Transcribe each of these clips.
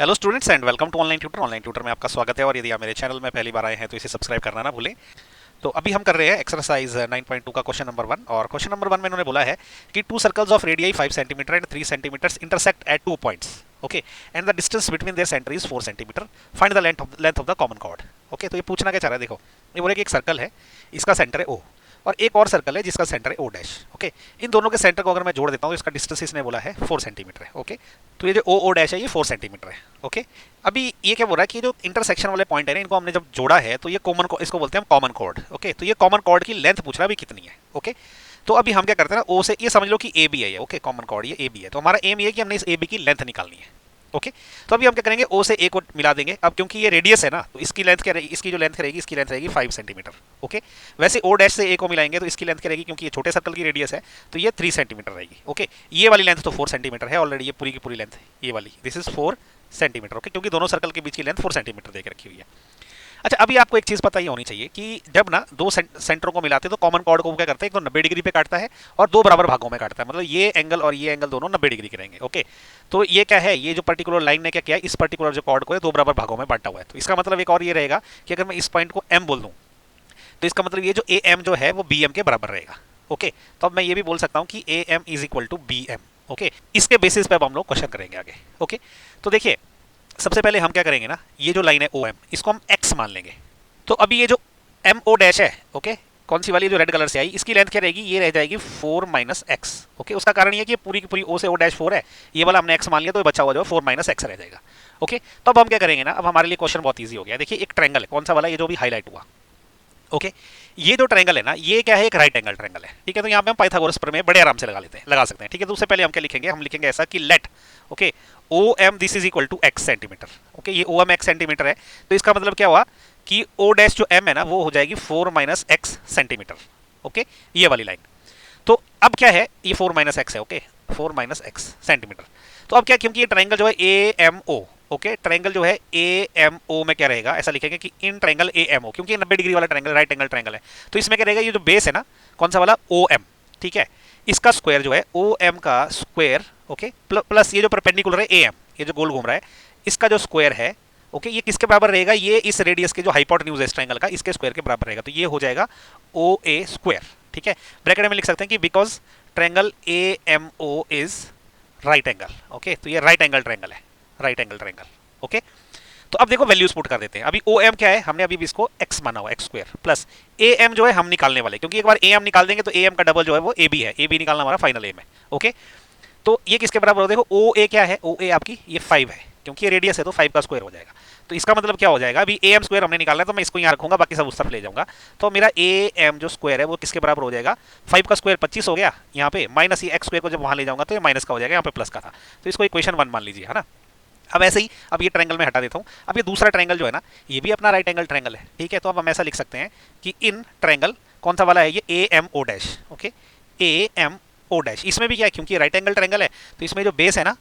Hello students and welcome to online tutor. Online tutor में आपका स्वागत है और यदि आप मेरे चैनल में पहली बार आए हैं तो इसे सब्सक्राइब करना ना भूलें। तो अभी हम कर रहे हैं एक्सरसाइज 9.2 का क्वेश्चन नंबर 1 और क्वेश्चन नंबर 1 में इन्होंने बोला है कि to circles of radii 5 centimetre and 3 centimetre intersect at 2 points. Okay, and the distance between their centre is 4 centimetre. Find the length of the common chord. Okay, तो ये पूछना क्या चाह रहा है, देखो ये बोले कि एक सर्कल है, इसका सेंटर है ओ और एक और सर्कल है जिसका सेंटर है ओ डैश। ओके, इन दोनों के सेंटर को अगर मैं जोड़ देता हूँ तो इसका डिस्टेंस इसने बोला है 4 सेंटीमीटर है। ओके, तो ये जो ओ ओ डैश है ये 4 सेंटीमीटर है। ओके, अभी ये क्या बोल रहा है कि जो इंटरसेक्शन वाले पॉइंट है ना, इनको हमने जब जोड़ा है तो ये कॉमन, इसको बोलते हैं हम कॉमन कॉर्ड। ओके, तो ये कॉमन कॉर्ड की लेंथ पूछ रहा है अभी कितनी है। ओके, तो अभी हम क्या करते हैं ना, ओ से ये समझ लो कि ए बी है ये। ओके, कॉमन कॉर्ड ये ए बी है, तो हमारा एम ये है कि हमने इस ए बी की लेंथ निकालनी है। ओके, तो अभी हम क्या करेंगे, ओ से ए को मिला देंगे। अब क्योंकि ये रेडियस है ना, तो इसकी लेंथ क्या रहेगी, इसकी जो लेंथ रहेगी, इसकी लेंथ रहेगी 5 सेंटीमीटर। ओके, वैसे ओ डैश से ए को मिलाएंगे तो इसकी लेंथ क्या रहेगी, क्योंकि ये छोटे सर्कल की रेडियस है तो ये 3 सेंटीमीटर रहेगी। ओके, ये वाली लेंथ तो 4 सेंटीमीटर है ऑलरेडी, ये पूरी की पूरी लेंथ ये वाली, दिस इज 4 सेंटीमीटर। ओके, क्योंकि दोनों सर्कल के बीच की लेंथ 4 सेंटीमीटर देकर रखी हुई है। अच्छा, अभी आपको एक चीज़ पता ही होनी चाहिए कि जब ना दो सेंटरों को मिलाते हैं तो कॉमन कॉर्ड को क्या करते हैं, एक तो 90 डिग्री पे काटता है और दो बराबर भागों में काटता है, मतलब ये एंगल और ये एंगल दोनों 90 डिग्री के रहेंगे। ओके, तो ये क्या है, ये जो पर्टिकुलर लाइन ने क्या किया, इस पर्टिकुलर जो कॉर्ड को है दो बराबर भागों में बांटा हुआ है। तो इसका मतलब एक और ये रहेगा कि अगर मैं इस पॉइंट को एम बोल दूं तो इसका मतलब ये जो ए एम जो है वो बी एम के बराबर रहेगा। ओके, तो अब मैं ये भी बोल सकता हूँ कि A M is equal to B M. Okay, इसके बेसिस पे अब हम लोग क्वेश्चन करेंगे आगे। ओके, तो देखिए सबसे पहले हम क्या करेंगे ना, ये जो लाइन है ओ एम, इसको हम एक्स मान लेंगे। तो अभी ये जो एम ओ डैश है, ओके, कौन सी वाली जो रेड कलर से आई, इसकी लेंथ क्या रहेगी, ये रह जाएगी 4 माइनस एक्स। ओके, उसका कारण ये कि पूरी की पूरी ओ से ओ डैश 4 है, ये वाला हमने एक्स मान लिया तो ये बचा हुआ जो 4 माइनस एक्स रह जाएगा। ओके, तो अब हम क्या करेंगे ना, अब हमारे लिए क्वेश्चन बहुत ईजी हो गया। देखिए एक ट्रायंगल है, कौन सा वाला, ये जो भी हाईलाइट हुआ। ओके, ये जो ट्रायंगल है ना, ये क्या है, एक राइट एंगल ट्रायंगल है। ठीक है, तो यहाँ पे हम पाइथागोरस प्रमेय बड़े आराम से लगा सकते हैं। ठीक है, तो उससे पहले हम क्या लिखेंगे, हम लिखेंगे ऐसा कि let, okay, O M this is equal to X centimetre. Okay, ये ओ एम एक्स सेंटीमीटर है, तो इसका मतलब क्या हुआ कि ओ डैश जो एम है ना वो हो जाएगी 4 माइनस एक्स सेंटीमीटर। ओके, ये वाली लाइन। तो अब क्या है, ये 4 माइनस एक्स है। Okay, 4 minus X centimetre. तो अब क्या, क्योंकि ये ट्रायंगल जो है A M O, okay, triangle जो है ए एम ओ में क्या रहेगा, ऐसा लिखेंगे कि इन ट्रायंगल ए एम ओ, क्योंकि 90 डिग्री वाला ट्रायंगल राइट एंगल ट्रायंगल है, तो इसमें क्या रहेगा, ये जो बेस है ना, कौन सा वाला, ओ एम। ठीक है, इसका स्क्वायर जो है ओ एम का स्क्वायर, ओके, प्लस ये जो परपेंडिकुलर है ए एम, ये जो गोल घूम रहा है, इसका जो स्क्वायर है, ओके, ये किसके बराबर रहेगा, ये इस रेडियस के जो हाइपोटेन्यूज है इस ट्रायंगल का, इसके स्क्वायर के बराबर रहेगा, तो ये हो जाएगा ओ ए स्क्वायर। ठीक है, ब्रैकेट में लिख सकते हैं कि because triangle A M O is right angle. Okay, तो ये राइट एंगल ट्रायंगल है, राइट एंगल ट्रायंगल। ओके, तो अब देखो वैल्यूज पुट कर देते हैं। अभी ओ एम क्या है, हमने अभी इसको एक्स माना हुआ, X square, plus A M जो है हम निकालने वाले, क्योंकि एक बार ए एम निकाल देंगे तो ए एम का डबल जो है वो ए बी है, ए बी निकालना हमारा फाइनल एम है। ओके, तो ये किसके बराबर हो, देखो ओ ए क्या है, ओ ए आपकी ये 5 है, क्योंकि ये रेडियस है तो 5 का स्क्वायर हो जाएगा। तो इसका मतलब क्या हो जाएगा, अभी ए एम स्क्वायर हमने निकालना है तो मैं इसको यहाँ रखूंगा, बाकी सब उस तरफ ले जाऊंगा। तो मेरा ए एम जो स्क्वायर है वो किसके बराबर हो जाएगा, 5 का स्क्वायर 25 हो गया यहाँ पे, माइनस ये एक्स स्क्वायर को जब वहाँ ले जाऊंगा तो ये माइनस का हो जाएगा, यहाँ पे प्लस का था, तो इसको इक्वेशन 1 मान लीजिए, है ना। अब ऐसे ही, अब ये ट्रायंगल में हटा देता हूँ। अब ये दूसरा ट्रायंगल जो है ना, ये भी अपना राइट एंगल ट्रायंगल है। ठीक है, तो अब हम ऐसा लिख सकते हैं कि इन ट्रायंगल कौन सा वाला है, ये A M O dash. Okay, A M O dash, इसमें भी क्या है, क्योंकि राइट एंगल ट्रायंगल है तो इसमें जो बेस है ना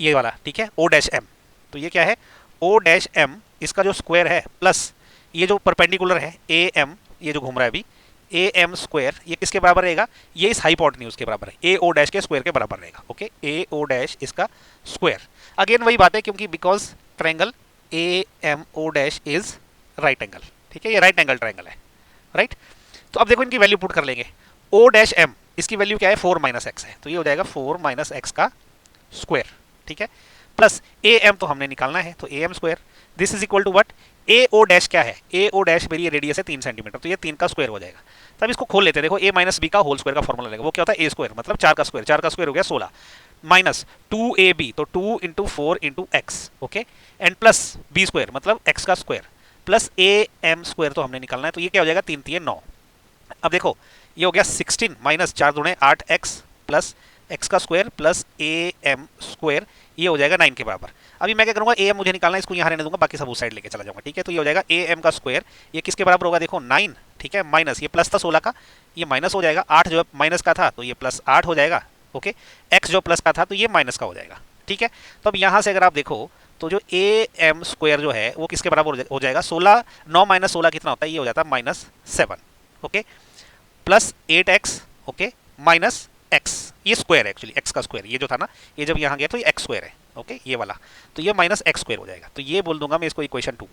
ये वाला, ठीक है, ओ डैश एम, तो ये क्या है, ओ डैश एम, इसका जो स्क्वायर है प्लस ये जो परपेंडिकुलर है ए एम, ये जो घूम रहा है अभी, ए एम स्क्वायर, ये किसके बराबर रहेगा, ये इस हाइपोटेन्यूज के बराबर है, ए ओ डैश के स्क्वायर के बराबर रहेगा। ओके, ए ओ डैश इसका स्क्वायर, अगेन वही बात है, क्योंकि because triangle A M O dash is right angle. ठीक है, ये राइट एंगल ट्रायंगल है, राइट। तो अब देखो इनकी वैल्यू पुट कर लेंगे, ओ डैश एम, इसकी वैल्यू क्या है, 4 माइनस एक्स है, तो ये हो जाएगा 4 माइनस एक्स का स्क्वायर। ठीक है, प्लस ए एम तो हमने निकालना है तो A M square, this is equal to what, A O dash क्या है, ए ओ डैश मेरी रेडियस है 3 सेंटीमीटर, तो ये 3 का स्क्वायर हो जाएगा। तब इसको खोल लेते हैं, देखो ए माइनस बी का होल स्क्वायर का फॉर्मूला लगेगा, वो क्या होता है, ए स्क्वायर मतलब 4 का स्क्वायर, 4 का स्क्वायर हो गया 16, माइनस 2 ए बी, तो 2 into 4 into X, okay, and plus B square मतलब एक्स का square, plus A M square तो हमने निकालना है, तो ये क्या हो जाएगा, 3 3 9। अब देखो ये हो गया 16 माइनस 4 दूने 8 एक्स प्लस एक्स का square plus A M square, ये हो जाएगा 9 के बराबर। अभी मैं क्या करूंगा, ए एम मुझे निकालना है, इसको यहाँ रहने दूंगा, बाकी सब उस साइड लेके चला जाऊंगा। ठीक है, तो ये हो जाएगा ए एम का स्क्वायर, ये किसके बराबर होगा, देखो 9। ठीक है, माइनस ये प्लस था 16 का, ये माइनस हो जाएगा, 8 जो माइनस का था तो ये प्लस 8 हो जाएगा। ओके, एक्स जो प्लस का था तो ये माइनस का हो जाएगा। ठीक है, तो अब यहाँ से अगर आप देखो तो जो ए एम स्क्वायर जो है वो किसके बराबर हो जाएगा, 16, 9 माइनस 16 कितना होता है, ये हो जाता है -7। Okay, plus 8x, okay, minus x, ये स्क्वायर है एक्चुअली, एक्स का स्क्वायर, ये जो था ना, ये जब यहाँ गया तो ये एक्स स्क्वायर है। ओके ये वाला, तो ये माइनस एक्स स्क्वायर हो जाएगा, तो ये बोल दूंगा मैं इसको इक्वेशन 2।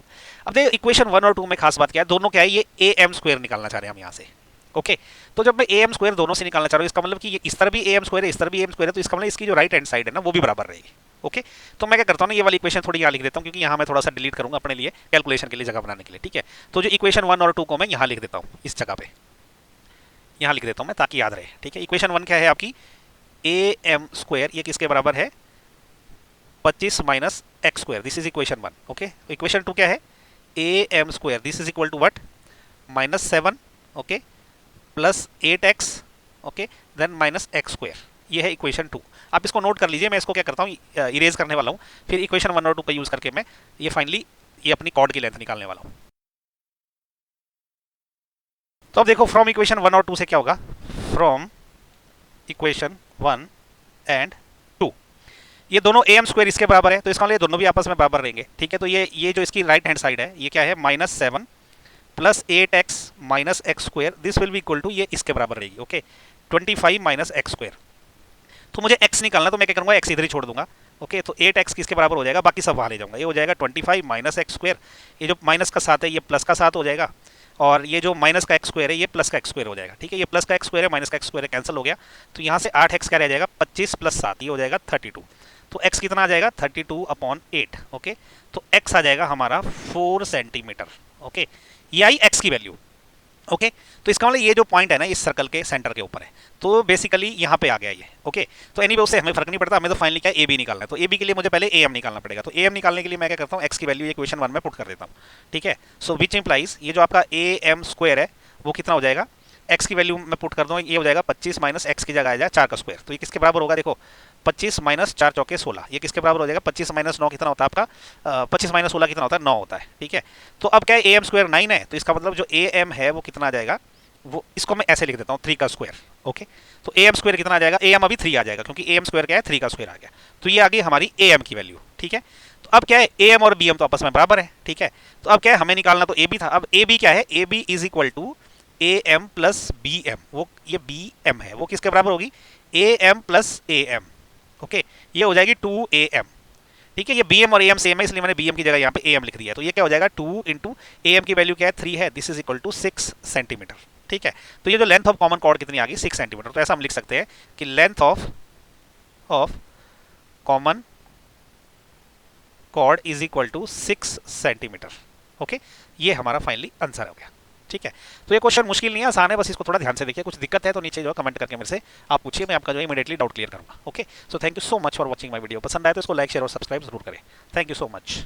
अब देखो इक्वेशन 1 और 2 में खास बात क्या है, दोनों क्या है, ये ए एम स्क्वायर निकालना चाह रहे हैं हम यहाँ से। ओके तो जब मैं ए एम स्क्वायर दोनों से निकालना चाह रहा हूँ, इसका मतलब कि ये इस तरह भी ए एम स्क्वायर है, इस तरह भी ए एम स्क्वायर है, तो इसका मतलब इसकी जो राइट हैंड साइड है ना वो भी बराबर रहेगी। ओके तो मैं क्या करता हूँ ना, ये वाली इक्वेशन थोड़ी यहाँ लिख देता हूँ, क्योंकि यहाँ मैं थोड़ा सा डिलीट करूंगा अपने लिए कैलकुलेशन के लिए जगह बनाने के लिए। ठीक है तो जो इक्वेशन 1 और 2 को मैं यहाँ लिख देता हूँ, इस जगह पे यहाँ लिख देता हूँ मैं, ताकि याद रहे। ठीक है इक्वेशन 1 क्या है आपकी, ए एम स्क्वायर, ये किसके बराबर है, 25 minus X square, this is equation 1। Okay equation 2 क्या है, A M square, this is equal to what, -7 okay plus 8x okay then minus X square, ये है इक्वेशन 2। आप इसको नोट कर लीजिए, मैं इसको क्या करता हूँ इरेज करने वाला हूँ, फिर इक्वेशन 1 और 2 का यूज करके मैं ये फाइनली ये अपनी कॉर्ड की लेंथ निकालने वाला हूँ। तो अब देखो फ्रॉम इक्वेशन 1 और 2 से क्या होगा, फ्रॉम इक्वेशन 1 एंड 2 ये दोनों ए एम स्क्वायर इसके बराबर है, तो इसका मतलब ये दोनों भी आपस में बराबर रहेंगे। ठीक है तो ये जो इसकी राइट हैंड साइड है ये क्या है, -7 plus 8x minus X square, this will be equal to, ये इसके बराबर रहेगी। ओके 25 माइनस एक्स स्क्वायर, तो मुझे x निकालना, तो मैं क्या करूंगा x इधर ही छोड़ दूंगा। ओके तो 8x किसके बराबर हो जाएगा, बाकी सब वहां ले जाऊंगा, ये हो जाएगा 25 माइनस एक्स स्क्वायर, ये जो माइनस का 7 है ये प्लस का 7 हो जाएगा, और ये जो माइनस का एक्स स्क्वायर है ये प्लस का एक्स स्क्वायर हो जाएगा। ठीक है ये प्लस का एक्स स्क्वायर है, माइनस का एक्स स्क्वायर कैंसिल हो गया, तो यहाँ से 8x क्या रह जाएगा, 25 प्लस 7 ये हो जाएगा 32, तो x कितना आ जाएगा 32/8। ओके तो x आ जाएगा हमारा 4 सेंटीमीटर। ओके ये आई x की वैल्यू। ओके तो इसका मतलब ये जो पॉइंट है ना इस सर्कल के सेंटर के ऊपर है, तो बेसिकली यहाँ पे आ गया ये। ओके तो एनीवे उससे हमें फर्क नहीं पड़ता, हमें तो फाइनली क्या ए बी निकालना है, तो ए बी के लिए मुझे पहले ए एम निकालना पड़ेगा, तो ए एम निकालने के लिए मैं क्या करता हूँ, एक्स की वैल्यू इक्वेशन 1 में पुट कर देता हूँ। ठीक है सो विच इंप्लाइज ये जो आपका ए एम स्क्वायर है वो कितना हो जाएगा, एक्स की वैल्यू मैं पुट कर दूँ, ये हो जाएगा 25 माइनस एक्स की जगह आ जाएगा 4 का स्क्वायर, तो ये किसके बराबर होगा, देखो 25 माइनस 4 चौके 16, ये किसके बराबर हो जाएगा, 25 माइनस 9 कितना होता है आपका, 25 माइनस 16 कितना होता है, 9 होता है। ठीक है तो अब क्या है, ए एम स्क्वायर 9 है, तो इसका मतलब जो ए एम है वो कितना आ जाएगा, वो इसको मैं ऐसे लिख देता हूँ 3 का स्क्वायर। ओके तो ए एम स्क्वायर कितना आ जाएगा, ए एम अभी 3 आ जाएगा, क्योंकि ए एम स्क्वायर क्या है 3 का स्क्वायर आ गया, तो ये आ गई हमारी ए एम की वैल्यू। ठीक है तो अब क्या है, ए एम और बी एम तो आपस में बराबर है। ठीक है तो अब क्या है, हमें निकालना तो ए बी था, अब ए बी क्या है, A B is equal to A M plus B M, वो ये बी एम है वो किसके बराबर होगी, A M plus A M. Okay ये हो जाएगी 2 ए एम। ठीक है ये बी एम और ए एम सेम है, इसलिए मैंने बी एम की जगह यहाँ पे ए एम लिख दिया, तो ये क्या हो जाएगा 2 इंटू ए एम की वैल्यू क्या है 3 है, this is equal to 6 centimetre. ठीक है तो ये जो लेंथ ऑफ कॉमन कॉर्ड कितनी आ गई 6 सेंटीमीटर, तो ऐसा हम लिख सकते हैं कि length of common chord is equal to 6 centimetre. Okay ये हमारा फाइनली आंसर हो गया। ठीक है तो ये क्वेश्चन मुश्किल नहीं है, आसान है, बस इसको थोड़ा ध्यान से देखिए, कुछ दिक्कत है तो नीचे जो कमेंट करके मेरे से आप पूछिए, मैं आपका जो है इमीडिएटली डाउट क्लियर करूंगा। Okay so thank you so much for watching my video, पसंद आए तो इसको लाइक शेयर और सब्सक्राइब जरूर करें। Thank you so much.